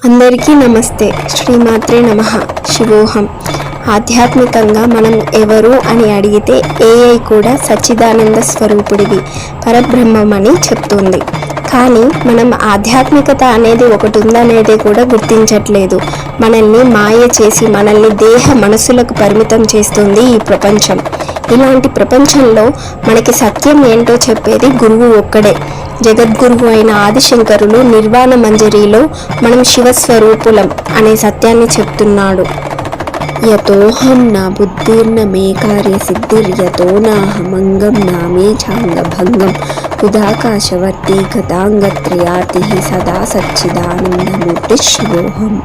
అందరికీ నమస్తే. శ్రీమాత్రే నమః. శివోహం. ఆధ్యాత్మికంగా మనం ఎవరు అని అడిగితే ఏఐ కూడా సచ్చిదానంద స్వరూపుడివి, పరబ్రహ్మమని చెప్తుంది. కానీ మనం ఆధ్యాత్మికత అనేది ఒకటి ఉందనేది కూడా గుర్తించట్లేదు. మనల్ని మాయ చేసి మనల్ని దేహ మనసులకు పరిమితం చేస్తుంది ఈ ప్రపంచం. ఇలాంటి ప్రపంచంలో మనకి సత్యం ఏంటో చెప్పేది గురువు ఒక్కడే. జగద్గురువు అయిన ఆదిశంకరులు నిర్వాణ మంజరిలో మనం శివస్వరూపులం అనే సత్యాన్ని చెప్తున్నాడు. యతోహం నా బుద్ధిర్న మే కార్యసిద్ధిర్యతో నాహమంగం నామే ఛాంగభంగం ఉదాకాశవర్తి గతాంగత్రయాతి సదా సచ్చిదానందమూర్తి శివోహం.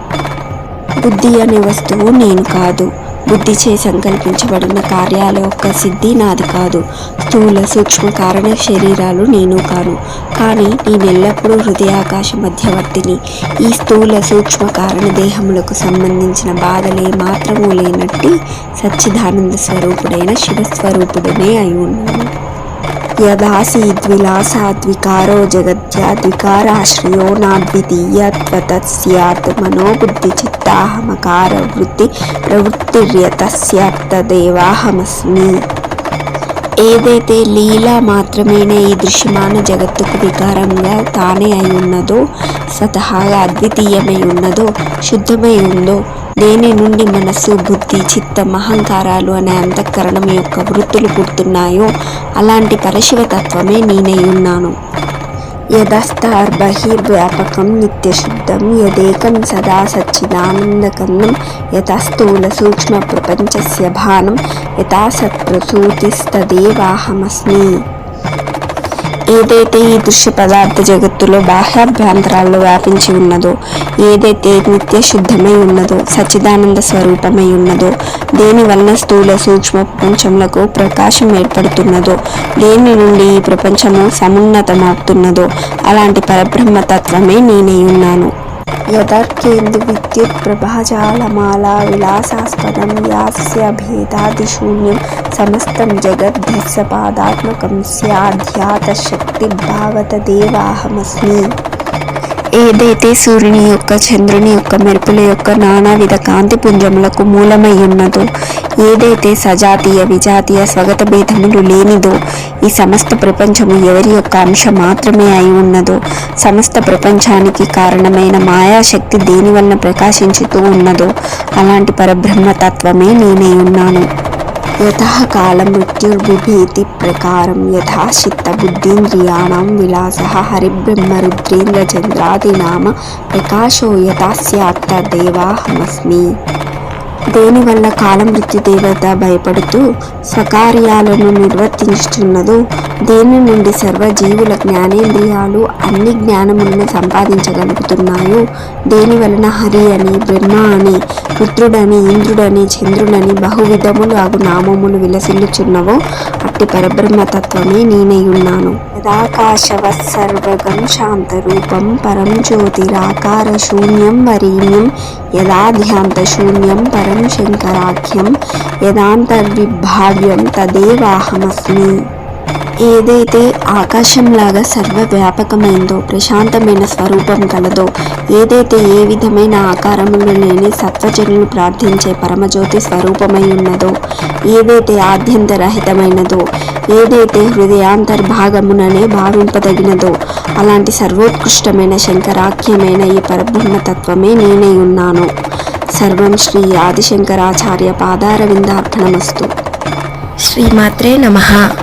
బుద్ధి అనే వస్తువు నేను కాదు. బుద్ధిచే సంకల్పించబడిన కార్యాల యొక్క సిద్ధి నాది కాదు. స్థూల సూక్ష్మ కారణ శరీరాలు నేను కాను. కానీ నేనెల్లప్పుడూ హృదయాకాశ మధ్యవర్తిని. ఈ స్థూల సూక్ష్మ కారణ దేహములకు సంబంధించిన బాధలే మాత్రము లేనట్టి సచ్చిదానంద స్వరూపుడైన శివస్వరూపుడనే అయి ఉన్నాను. యదాసీద్విలాసాద్వికారో జగత్యాద్వికారాశ్రయో నాద్వితీయత్వతస్యాత్ మనోబుద్ధి చిత్తాహమకార వృత్తి ప్రవృత్తిర్యతస్యాత్తదేవాహమస్మి. ఏదైతే లీలా మాత్రమేనే ఈ దృశ్యమాన జగత్తుకు వికారంగా తానే అయి ఉన్నదో, స్వతహాగా అద్వితీయమై ఉన్నదో, శుద్ధమై ఉందో, దేని నుండి మనస్సు, బుద్ధి, చిత్తం, అహంకారాలు అనే అంతఃకరణం యొక్క వృత్తులు పుడుతున్నాయో అలాంటి పరశివతత్వమే నేనై ఉన్నాను. యదస్తార్బహిర్వ్యాపకం నిత్యశుద్ధం యదేకం సదా సచ్చిదానందకన్నం యథా స్థూల సూక్ష్మ ప్రపంచస్య భానం యథా సత్ప్రసూతిస్తదేవాహమస్మి. ఏదైతే ఈ దృశ్య పదార్థ జగత్తులో బాహ్యాభ్యంతరాల్లో వ్యాపించి ఉన్నదో, ఏదైతే నిత్య శుద్ధమై ఉన్నదో, సచ్చిదానంద స్వరూపమై ఉన్నదో, దేని వలన స్థూల సూక్ష్మ ప్రపంచములకు ప్రకాశం ఏర్పడుతున్నదో, దేని నుండి ఈ ప్రపంచము సమున్నతమవుతున్నదో అలాంటి పరబ్రహ్మతత్వమే నేనై ఉన్నాను. యదర్కేందు విద్యుత్ ప్రభాజాలమాలా విలాసాస్పదం యాస్య భేదాదిశూన్యం సమస్తం జగద్భస్యపాదాత్మకం స్యాధ్యాతశక్తిర్భావతదేవాహమస్మి. ఏదైతే సూర్యుని యొక్క, చంద్రుని యొక్క, మెరుపుల యొక్క నానావిధ కాంతి పుంజములకు మూలమై ఉన్నదో, ఏదైతే సజాతీయ విజాతీయ స్వగత భేదములు లేనిదో, ఈ సమస్త ప్రపంచము ఎవరి యొక్క అంశ మాత్రమే అయి ఉన్నదో, సమస్త ప్రపంచానికి కారణమైన మాయాశక్తి దేని వలన ప్రకాశించుతూ ఉన్నదో అలాంటి పరబ్రహ్మతత్వమే నేనై ఉన్నాను. యతః కాల మృత్యుర్బిభేతి ప్రకారం యథా చిత్త బుద్ధీంద్రియాణం విలాసః హరిబ్రహ్మరుద్రేంద్ర చంద్రాదినామ ప్రకాశో యథా స్యాత్ తదేవాహమస్మి. దేనివల్ల కాలమృత్యు దేవత భయపడుతూ స్వకార్యాలను నిర్వర్తించుతున్నదో, దేని నుండి సర్వజీవుల జ్ఞానేంద్రియాలు అన్ని జ్ఞానములను సంపాదించగలుగుతున్నాయో, దేని వలన హరి అని, బ్రహ్మ అని, రుద్రుడని, ఇంద్రుడని, చంద్రుడని బహువిధములు అగు నామములు విలసిల్లుచున్నవో అట్టి పరబ్రహ్మతత్వమే నేనై ఉన్నాను. యదాకాశవత్సర్వగం శాంతరూపం పరం జ్యోతిరాకార శూన్యం వరీణ్యం యదాధ్యాంత శూన్యం పరం శంకరాఖ్యం యదాంతర్విభావ్యం తదేవాహమస్మి. ఏదైతే ఆకాశంలాగా సర్వవ్యాపకమైందో, ప్రశాంతమైన స్వరూపం కలదో, ఏదైతే ఏ విధమైన ఆకారములు లేని సత్వజనులు ప్రార్థించే పరమజ్యోతి స్వరూపమై ఉన్నదో, ఏదైతే ఆద్యంతరహితమైనదో, ఏదైతే హృదయాంతర్భాగముననే భావింపదగినదో అలాంటి సర్వోత్కృష్టమైన శంకరాఖ్యమైన ఈ పరబ్రహ్మతత్వమే నేనై ఉన్నాను. సర్వం శ్రీ ఆదిశంకరాచార్య పాదారవిందార్పణమస్తు. శ్రీమాత్రే నమః.